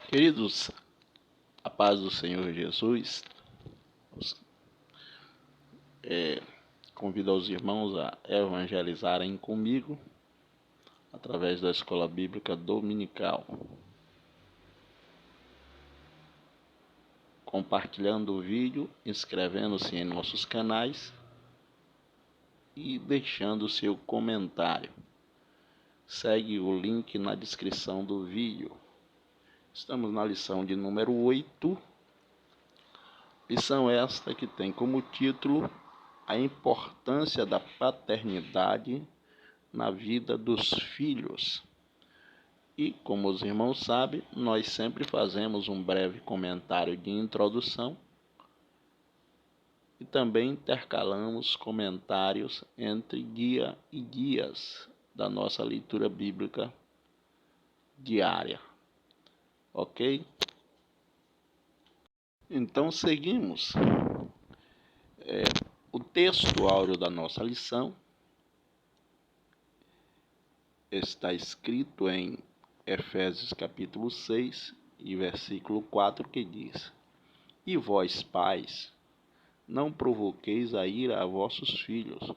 Queridos, a paz do Senhor Jesus, convido os irmãos a evangelizarem comigo através da Escola Bíblica Dominical, compartilhando o vídeo, inscrevendo-se em nossos canais e deixando seu comentário. Segue o link na descrição do vídeo. Estamos na lição de número 8, lição esta que tem como título a importância da paternidade na vida dos filhos. E, como os irmãos sabem, nós sempre fazemos um breve comentário de introdução e também intercalamos comentários entre dia e dias da nossa leitura bíblica diária. Ok? Então, seguimos. O texto áureo da nossa lição está escrito em Efésios capítulo 6 e versículo 4, que diz: E vós, pais, não provoqueis a ira a vossos filhos,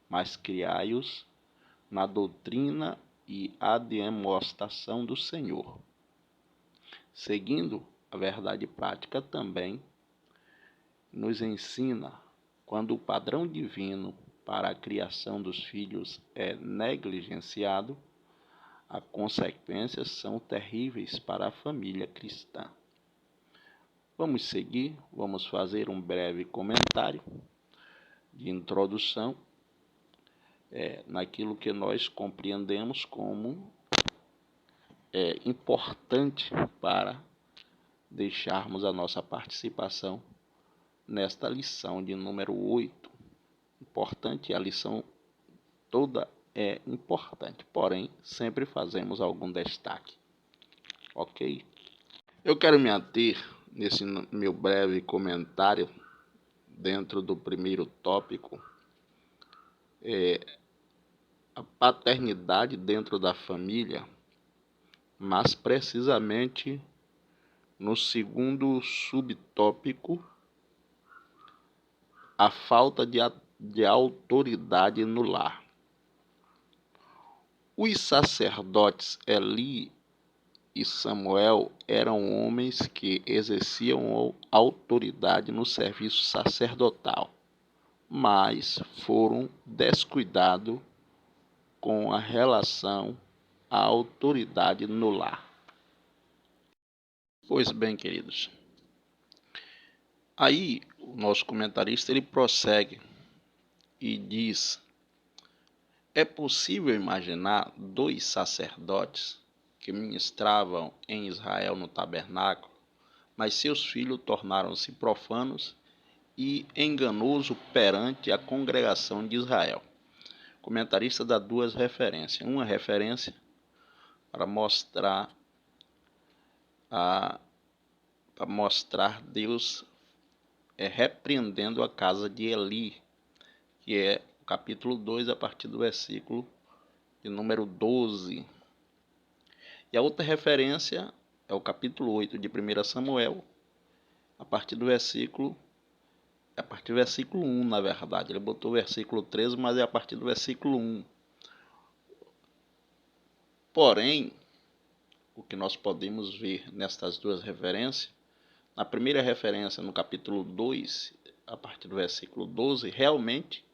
mas criai-os na doutrina e admoestação do Senhor. Seguindo a verdade prática também nos ensina, quando o padrão divino para a criação dos filhos é negligenciado, as consequências são terríveis para a família cristã. Vamos seguir, vamos fazer um breve comentário de introdução naquilo que nós compreendemos como importante para deixarmos a nossa participação nesta lição de número 8. Importante, a lição toda é importante, porém sempre fazemos algum destaque, ok? Eu quero me ater nesse meu breve comentário dentro do primeiro tópico, a paternidade dentro da família, mas precisamente no segundo subtópico, a falta de autoridade no lar. Os sacerdotes Eli e Samuel eram homens que exerciam autoridade no serviço sacerdotal, mas foram descuidados com a relação à autoridade no lar. Pois bem, queridos, aí o nosso comentarista ele prossegue e diz: é possível imaginar dois sacerdotes que ministravam em Israel no tabernáculo, mas seus filhos tornaram-se profanos e enganosos perante a congregação de Israel. O comentarista dá duas referências. Uma referência para mostrar Deus repreendendo a casa de Eli, que é o capítulo 2, a partir do versículo de número 12. E a outra referência é o capítulo 8 de 1 Samuel, a partir do versículo 1, na verdade. Ele botou o versículo 13, mas é a partir do versículo 1. Porém, o que nós podemos ver nestas duas referências, na primeira referência, no capítulo 2, a partir do versículo 12, realmente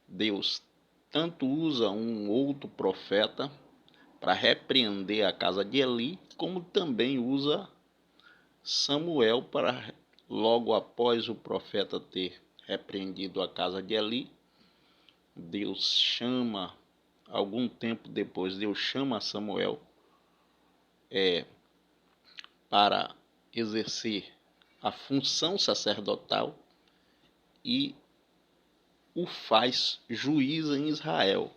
Deus tanto usa um outro profeta para repreender a casa de Eli, como também usa Samuel para, logo após o profeta ter repreendido a casa de Eli, Deus chama, algum tempo depois, Deus chama Samuel para exercer a função sacerdotal e o faz juiz em Israel.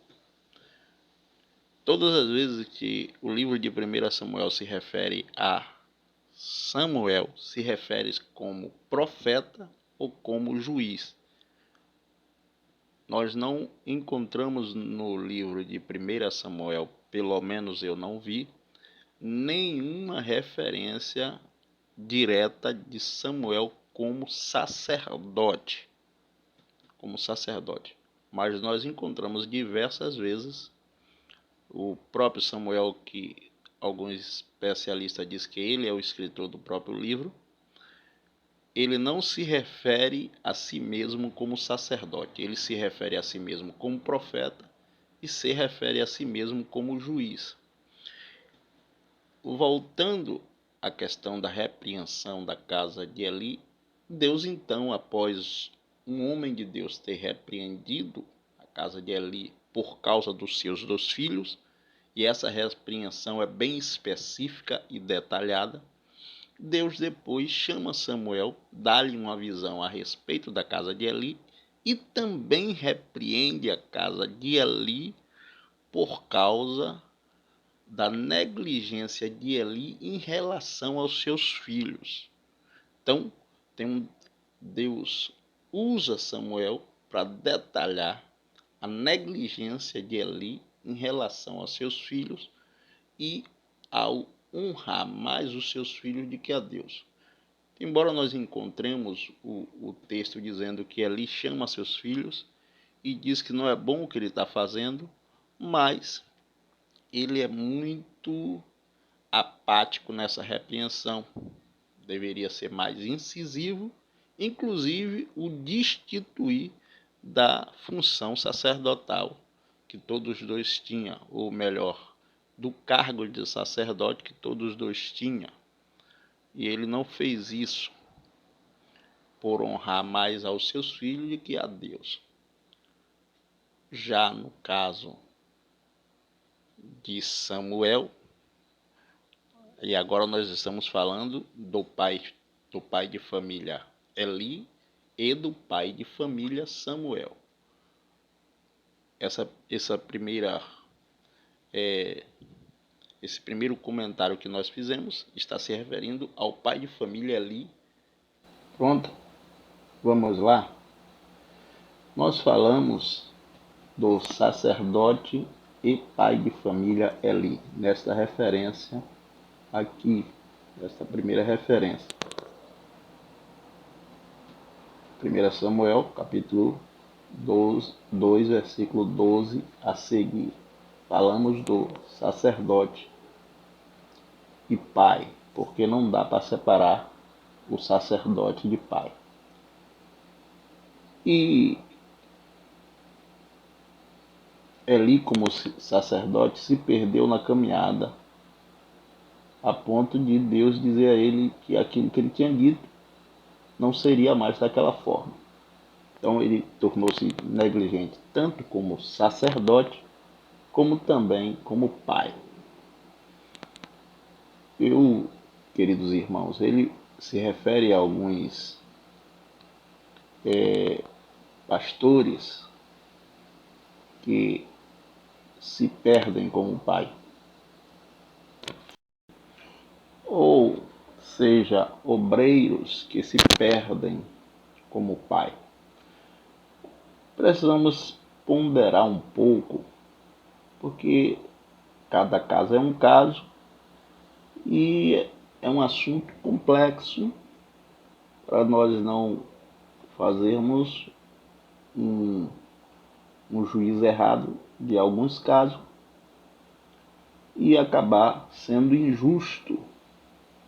Todas as vezes que o livro de 1 Samuel se refere a Samuel, se refere como profeta ou como juiz. Nós não encontramos no livro de 1 Samuel, pelo menos eu não vi, nenhuma referência direta de Samuel como sacerdote. Mas nós encontramos diversas vezes o próprio Samuel, que alguns especialistas dizem que ele é o escritor do próprio livro. Ele não se refere a si mesmo como sacerdote, ele se refere a si mesmo como profeta e se refere a si mesmo como juiz. Voltando à questão da repreensão da casa de Eli, Deus então, após um homem de Deus ter repreendido a casa de Eli por causa dos seus 2 filhos, e essa repreensão é bem específica e detalhada, Deus depois chama Samuel, dá-lhe uma visão a respeito da casa de Eli e também repreende a casa de Eli por causa da negligência de Eli em relação aos seus filhos. Então, Deus usa Samuel para detalhar a negligência de Eli em relação aos seus filhos e ao honrar mais os seus filhos do que a Deus. Embora nós encontremos o texto dizendo que Eli chama seus filhos e diz que não é bom o que ele está fazendo, mas ele é muito apático nessa repreensão. Deveria ser mais incisivo, inclusive o destituir da função sacerdotal que todos 2 tinham, ou melhor, do cargo de sacerdote que todos 2 tinham. E ele não fez isso por honrar mais aos seus filhos do que a Deus. Já no caso de Samuel, e agora nós estamos falando do pai de família Eli e do pai de família Samuel. Esse primeiro comentário que nós fizemos está se referindo ao pai de família Eli. Pronto, vamos lá. Nós falamos do sacerdote e pai de família Eli, nesta referência aqui, esta primeira referência. 1 Samuel, capítulo 2, versículo 12 a seguir. Falamos do sacerdote e pai, porque não dá para separar o sacerdote de pai. E Eli, como sacerdote, se perdeu na caminhada, a ponto de Deus dizer a ele que aquilo que ele tinha dito não seria mais daquela forma. Então ele tornou-se negligente, tanto como sacerdote, como também como pai. Queridos irmãos, ele se refere a alguns pastores que se perdem como pai. Ou seja, obreiros que se perdem como pai. Precisamos ponderar um pouco, porque cada caso é um caso e é um assunto complexo para nós não fazermos um juízo errado de alguns casos e acabar sendo injusto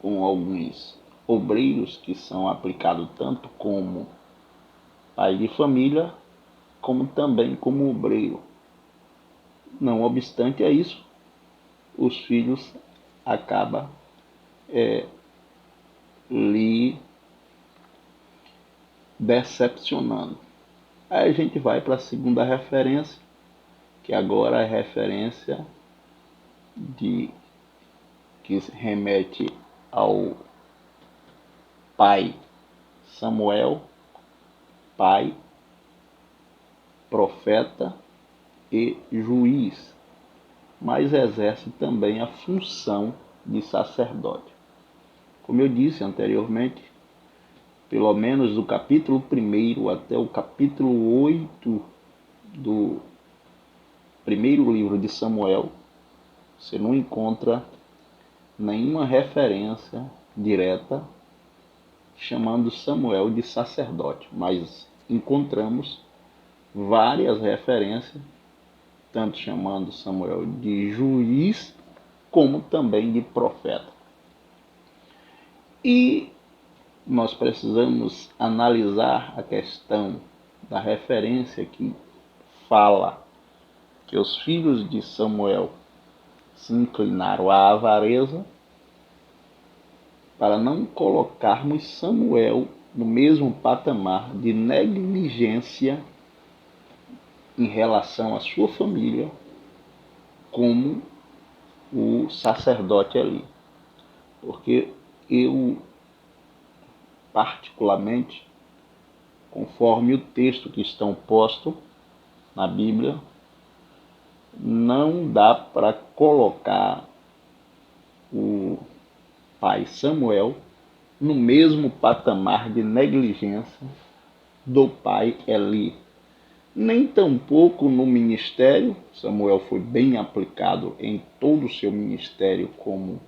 com alguns obreiros que são aplicados tanto como pai de família, como também como obreiro. Não obstante a isso, os filhos acabam lhe decepcionando. Aí a gente vai para a segunda referência, que agora é referência que remete ao pai Samuel, pai, profeta e juiz, mas exerce também a função de sacerdote. Como eu disse anteriormente, pelo menos do capítulo 1 até o capítulo 8 do primeiro livro de Samuel, você não encontra nenhuma referência direta chamando Samuel de sacerdote, mas encontramos várias referências, tanto chamando Samuel de juiz, como também de profeta. E nós precisamos analisar a questão da referência que fala que os filhos de Samuel se inclinaram à avareza, para não colocarmos Samuel no mesmo patamar de negligência em relação à sua família, como o sacerdote ali. Porque eu, particularmente, conforme o texto que estão posto na Bíblia, não dá para colocar o pai Samuel no mesmo patamar de negligência do pai Eli. Nem tampouco no ministério. Samuel foi bem aplicado em todo o seu ministério como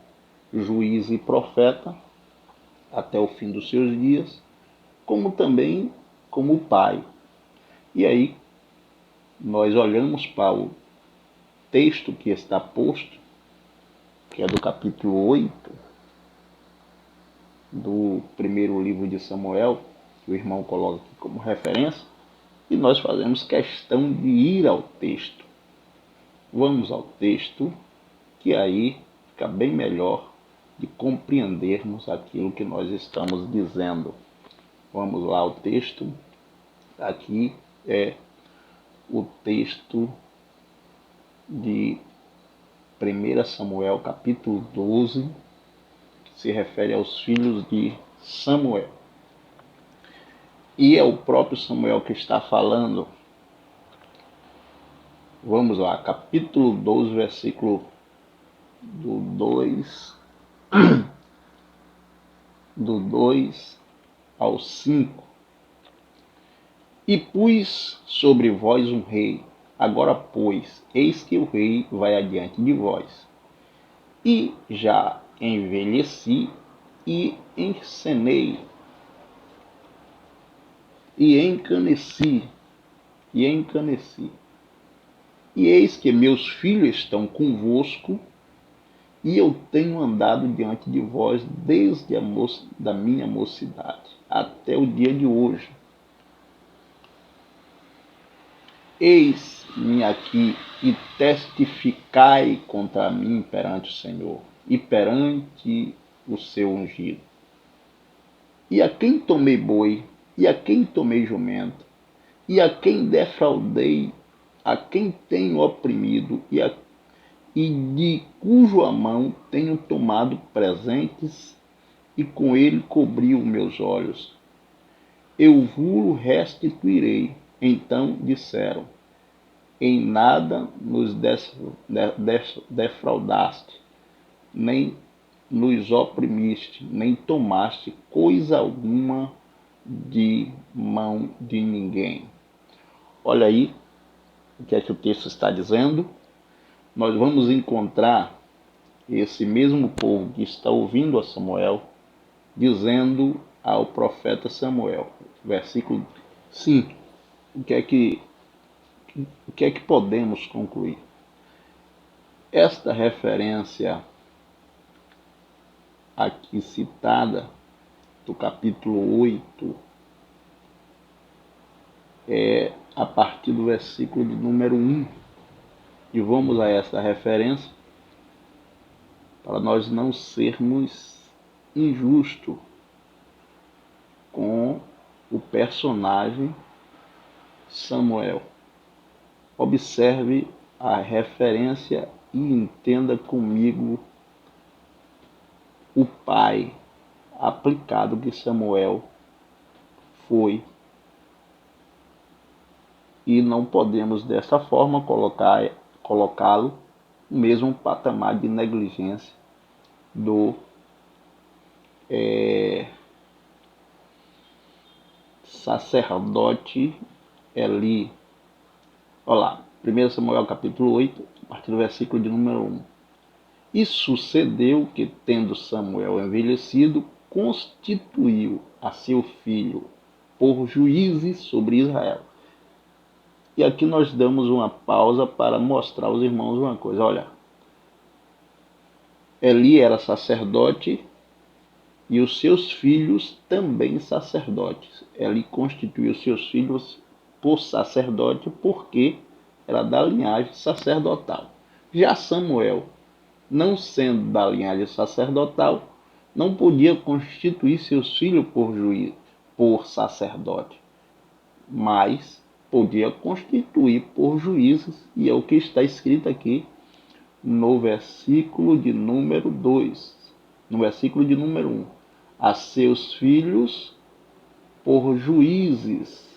juiz e profeta até o fim dos seus dias, como também como pai. E aí nós olhamos para o texto que está posto, que é do capítulo 8 do primeiro livro de Samuel, que o irmão coloca aqui como referência, e nós fazemos questão de ir ao texto. Vamos ao texto, que aí fica bem melhor de compreendermos aquilo que nós estamos dizendo. Vamos lá ao texto. Aqui é o texto de 1 Samuel, capítulo 12, que se refere aos filhos de Samuel. E é o próprio Samuel que está falando. Vamos lá, capítulo 12, versículo do 2 ao 5. E pus sobre vós um rei. Agora, pois, eis que o rei vai adiante de vós. E já envelheci e encenei, e encaneci. E eis que meus filhos estão convosco, e eu tenho andado diante de vós desde da minha mocidade até o dia de hoje. Eis-me aqui e testificai contra mim perante o Senhor e perante o seu ungido. E a quem tomei boi, e a quem tomei jumento, e a quem defraudei, a quem tenho oprimido, e de cuja mão tenho tomado presentes, e com ele cobri os meus olhos. Eu vos restituirei. Então disseram: em nada nos defraudaste, nem nos oprimiste, nem tomaste coisa alguma de mão de ninguém. Olha aí o que é que o texto está dizendo. Nós vamos encontrar esse mesmo povo que está ouvindo a Samuel dizendo ao profeta Samuel, versículo 5, o que é que podemos concluir? Esta referência aqui citada, do capítulo 8, é a partir do versículo de número 1. E vamos a esta referência para nós não sermos injustos com o personagem Samuel. Observe a referência e entenda comigo o pai aplicado que Samuel foi. E não podemos dessa forma colocá-lo no mesmo patamar de negligência do sacerdote Eli. Olha lá, 1 Samuel capítulo 8, a partir do versículo de número 1. E sucedeu que, tendo Samuel envelhecido, constituiu a seu filho por juízes sobre Israel. E aqui nós damos uma pausa para mostrar aos irmãos uma coisa. Olha, Eli era sacerdote e os seus filhos também sacerdotes. Eli constituiu seus filhos por sacerdote porque era da linhagem sacerdotal. Já Samuel, não sendo da linhagem sacerdotal, não podia constituir seus filhos por juiz, por sacerdote, mas podia constituir por juízes, e é o que está escrito aqui no versículo de número 2, no versículo de número 1. A seus filhos por juízes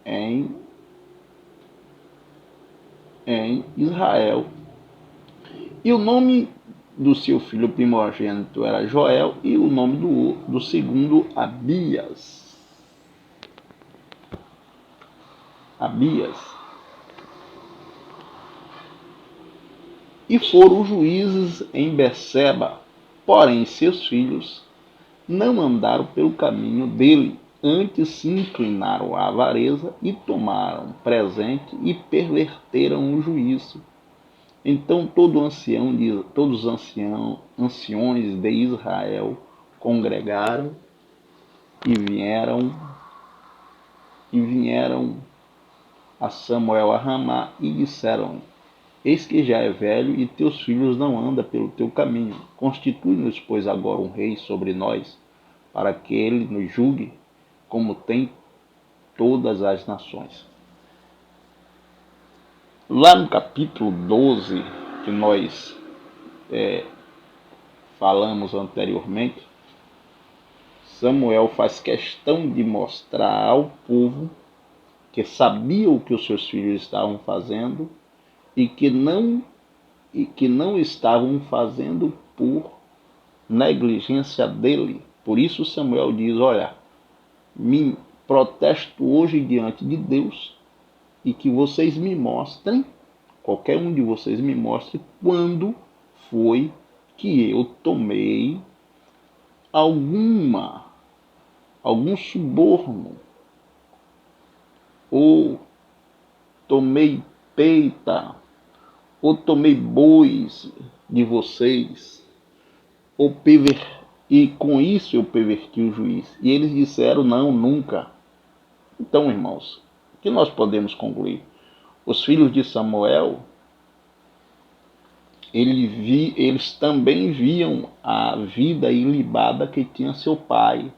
em Israel. E o nome do seu filho primogênito era Joel, e o nome do segundo, Abias. E foram juízes em Berseba, porém seus filhos não andaram pelo caminho dele, antes se inclinaram à avareza e tomaram presente e perverteram o juízo. Então todos os anciões de Israel congregaram e vieram a Samuel a Ramá e disseram: Eis que já é velho e teus filhos não andam pelo teu caminho. Constitui-nos, pois, agora um rei sobre nós, para que ele nos julgue, como tem todas as nações. Lá no capítulo 12, que nós falamos anteriormente, Samuel faz questão de mostrar ao povo que sabia o que os seus filhos estavam fazendo e que não estavam fazendo por negligência dele. Por isso Samuel diz: olha, me protesto hoje diante de Deus e que vocês me mostrem, qualquer um de vocês me mostre, quando foi que eu tomei algum suborno, ou tomei peita, ou tomei bois de vocês, e com isso eu perverti o juiz. E eles disseram: não, nunca. Então, irmãos, o que nós podemos concluir? Os filhos de Samuel, eles também viam a vida ilibada que tinha seu pai.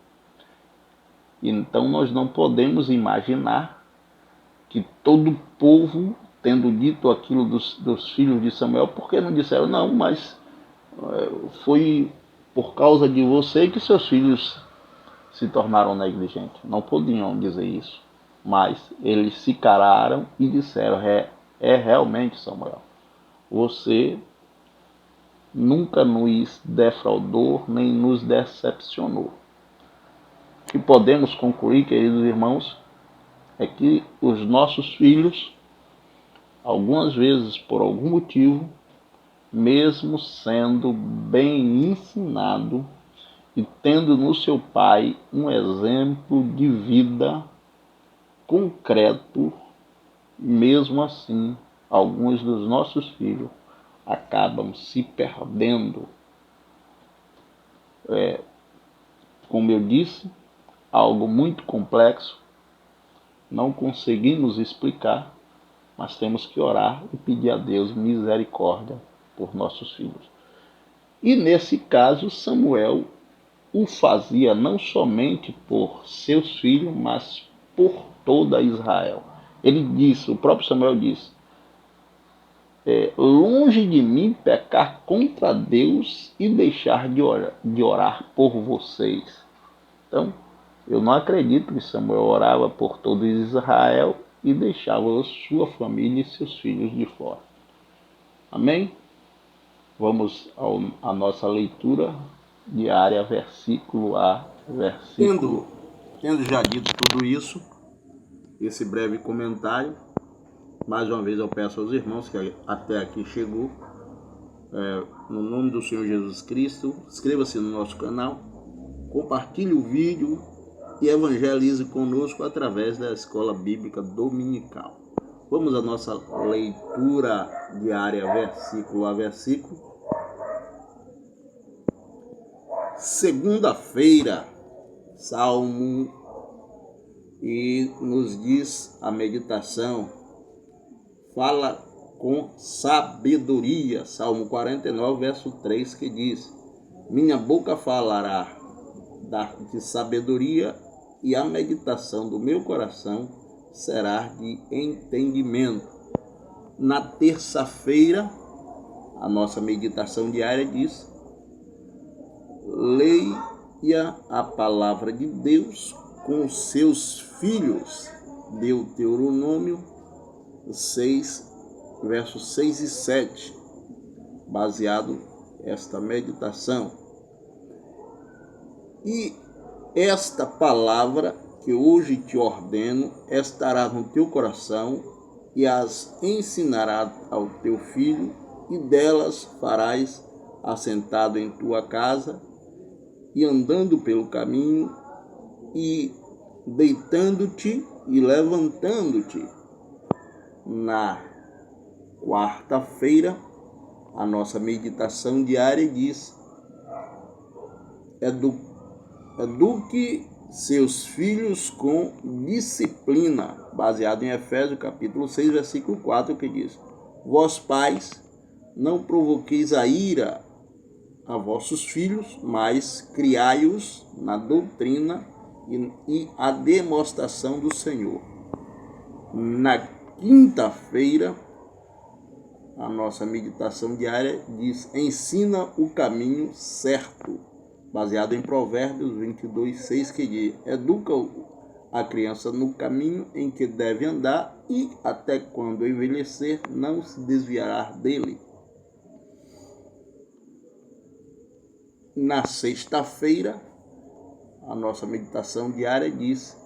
Então nós não podemos imaginar que todo o povo, tendo dito aquilo dos filhos de Samuel, porque não disseram: não, mas foi por causa de você que seus filhos se tornaram negligentes. Não podiam dizer isso. Mas eles se calaram e disseram: é realmente, Samuel, você nunca nos defraudou nem nos decepcionou. O que podemos concluir, queridos irmãos, é que os nossos filhos, algumas vezes por algum motivo, mesmo sendo bem ensinado e tendo no seu pai um exemplo de vida concreto, mesmo assim, alguns dos nossos filhos acabam se perdendo. Como eu disse, algo muito complexo, não conseguimos explicar, mas temos que orar e pedir a Deus misericórdia por nossos filhos. E nesse caso, Samuel o fazia não somente por seus filhos, mas por toda Israel. Ele disse, o próprio Samuel disse: longe de mim pecar contra Deus e deixar de orar por vocês. Então, eu não acredito que Samuel orava por todo Israel e deixava sua família e seus filhos de fora. Amém? Vamos à nossa leitura diária, versículo a versículo. Tendo já dito tudo isso, esse breve comentário, mais uma vez eu peço aos irmãos que até aqui chegou, no nome do Senhor Jesus Cristo, inscreva-se no nosso canal, compartilhe o vídeo e evangelize conosco através da Escola Bíblica Dominical. Vamos à nossa leitura diária, versículo a versículo. Segunda-feira, Salmo, e nos diz a meditação, fala com sabedoria. Salmo 49, verso 3, que diz: minha boca falará de sabedoria e a meditação do meu coração será de entendimento. Na terça-feira, a nossa meditação diária diz: leia a palavra de Deus com seus filhos. Deuteronômio 6, versos 6 e 7, baseado esta meditação. E esta palavra que hoje te ordeno estará no teu coração, e as ensinarás ao teu filho, e delas farás assentado em tua casa, e andando pelo caminho, e deitando-te e levantando-te. Na quarta-feira, a nossa meditação diária diz: eduque seus filhos com disciplina, baseado em Efésios capítulo 6, versículo 4, que diz: vós pais, não provoqueis a ira a vossos filhos, mas criai-os na doutrina e a demonstração do Senhor. Na quinta-feira, a nossa meditação diária diz: ensina o caminho certo, baseado em Provérbios 22, 6, que diz: educa a criança no caminho em que deve andar, e até quando envelhecer não se desviará dele. Na sexta-feira, a nossa meditação diária diz: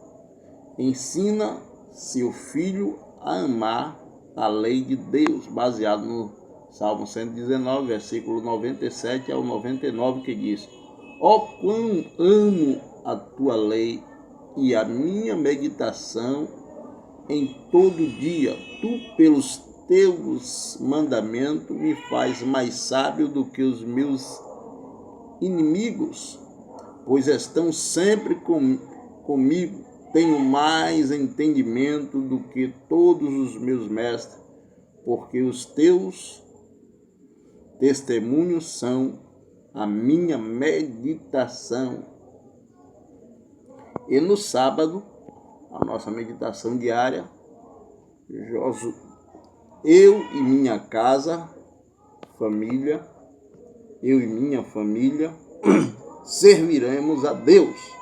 ensina seu filho a amar a lei de Deus, baseado no Salmo 119, versículo 97 ao 99, que diz: ó quão amo a tua lei, e a minha meditação em todo dia. Tu, pelos teus mandamentos, me faz mais sábio do que os meus inimigos, pois estão sempre comigo. Tenho mais entendimento do que todos os meus mestres, porque os teus testemunhos são a minha meditação. E no sábado, a nossa meditação diária, eu e minha casa, família, eu e minha família serviremos a Deus.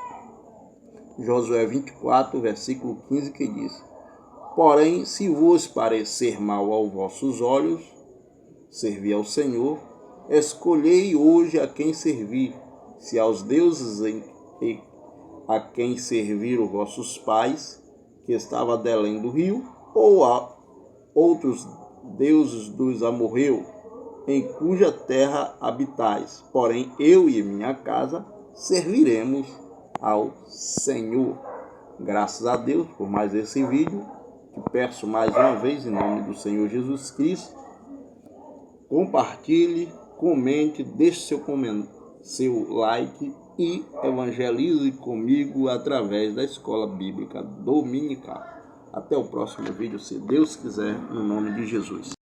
Josué 24, versículo 15, que diz: porém, se vos parecer mal aos vossos olhos, servi ao Senhor, escolhei hoje a quem servir, se aos deuses a quem serviram vossos pais, que estava além do rio, ou a outros deuses dos amorreus, em cuja terra habitais. Porém, eu e minha casa serviremos ao Senhor. Graças a Deus por mais esse vídeo. Te peço mais uma vez, em nome do Senhor Jesus Cristo, compartilhe, comente, deixe seu like e evangelize comigo através da Escola Bíblica Dominical. Até o próximo vídeo, se Deus quiser, no nome de Jesus.